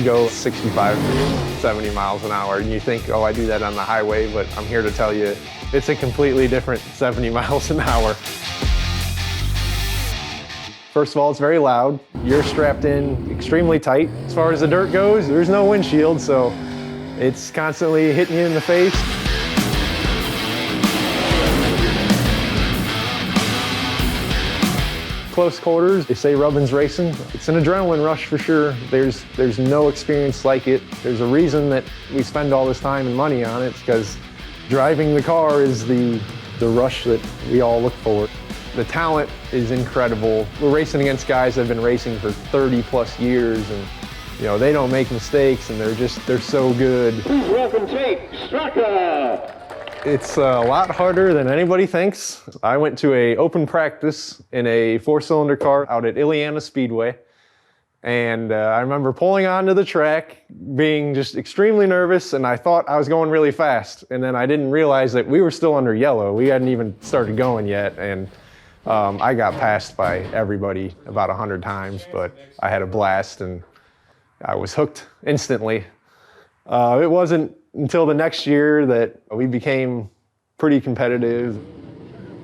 you go 65, 70 miles an hour, and you think, oh, I do that on the highway, but I'm here to tell you, it's a completely different 70 miles an hour. First of all, it's very loud. You're strapped in extremely tight. As far as the dirt goes, there's no windshield, so it's constantly hitting you in the face. Close quarters, they say rubbin's racing. It's an adrenaline rush for sure. There's no experience like it. There's a reason that we spend all this time and money on it, because driving the car is the rush that we all look for. The talent is incredible. We're racing against guys that have been racing for 30 plus years, and you know, they don't make mistakes, and they're so good. Please welcome Jake Straka. It's a lot harder than anybody thinks. I went to an open practice in a 4-cylinder car out at Shadyhill Speedway. And I remember pulling onto the track, being just extremely nervous, and I thought I was going really fast. And then I didn't realize that we were still under yellow. We hadn't even started going yet. And I got passed by everybody about 100 times, but I had a blast and I was hooked instantly. It wasn't until the next year that we became pretty competitive.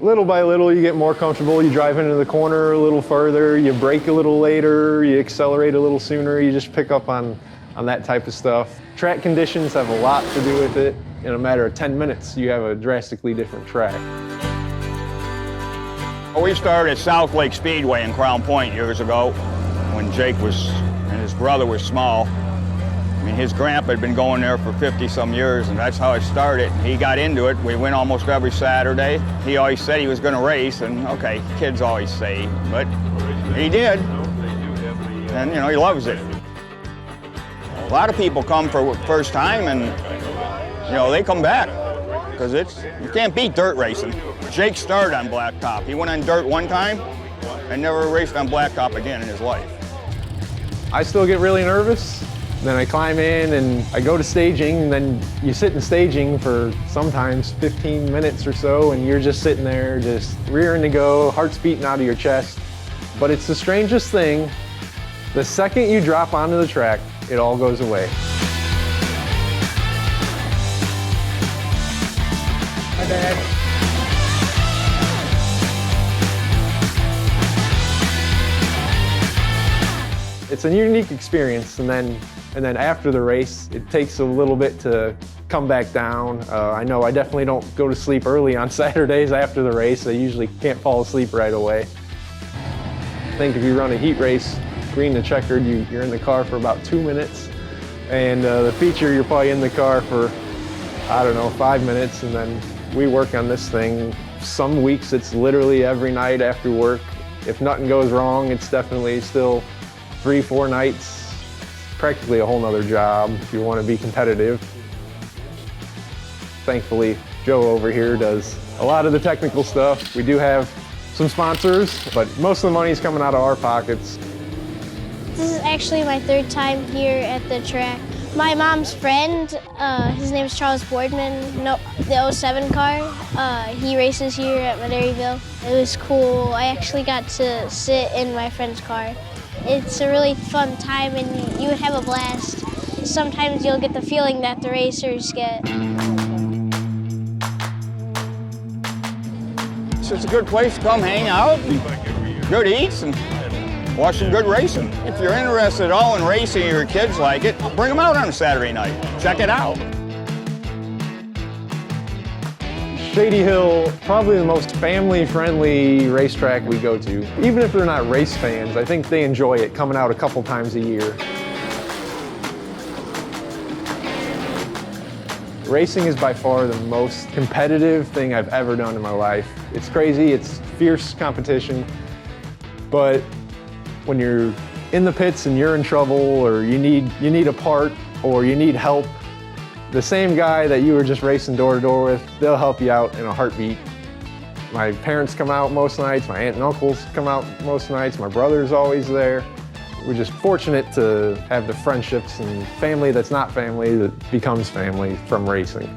Little by little, you get more comfortable. You drive into the corner a little further, you brake a little later, you accelerate a little sooner. You just pick up on that type of stuff. Track conditions have a lot to do with it. In a matter of 10 minutes, you have a drastically different track. We started at South Lake Speedway in Crown Point years ago when Jake and his brother were small. I mean, his grandpa had been going there for 50-some years, and that's how it started. He got into it. We went almost every Saturday. He always said he was going to race, and okay, kids always say, but he did. And, you know, he loves it. A lot of people come for the first time, and, you know, they come back because you can't beat dirt racing. Jake started on blacktop. He went on dirt one time and never raced on blacktop again in his life. I still get really nervous. Then I climb in and I go to staging, and then you sit in staging for sometimes 15 minutes or so, and you're just sitting there, just rearing to go, heart's beating out of your chest. But it's the strangest thing. The second you drop onto the track, it all goes away. Hi, Dad. It's a unique experience, and then after the race, it takes a little bit to come back down. I know I definitely don't go to sleep early on Saturdays after the race. I usually can't fall asleep right away. I think if you run a heat race, green to checkered, you're in the car for about 2 minutes. And the feature, you're probably in the car for, I don't know, 5 minutes, and then we work on this thing. Some weeks it's literally every night after work. If nothing goes wrong, it's definitely still 3-4 nights. Practically a whole nother job if you want to be competitive. Thankfully, Joe over here does a lot of the technical stuff. We do have some sponsors, but most of the money is coming out of our pockets. This is actually my 3rd time here at the track. My mom's friend, his name is Charles Boardman, the 07 car. He races here at Medaryville. It was cool. I actually got to sit in my friend's car. It's a really fun time, and you would have a blast. Sometimes you'll get the feeling that the racers get. It's just a good place to come hang out, and good eats, and watch some good racing. If you're interested at all in racing or your kids like it, bring them out on a Saturday night. Check it out. Shadyhill, probably the most family-friendly racetrack we go to. Even if they're not race fans, I think they enjoy it coming out a couple times a year. Racing is by far the most competitive thing I've ever done in my life. It's crazy, it's fierce competition, but when you're in the pits and you're in trouble, or you need a part, or you need help, the same guy that you were just racing door to door with, they'll help you out in a heartbeat. My parents come out most nights, my aunt and uncles come out most nights, my brother's always there. We're just fortunate to have the friendships and family that's not family that becomes family from racing.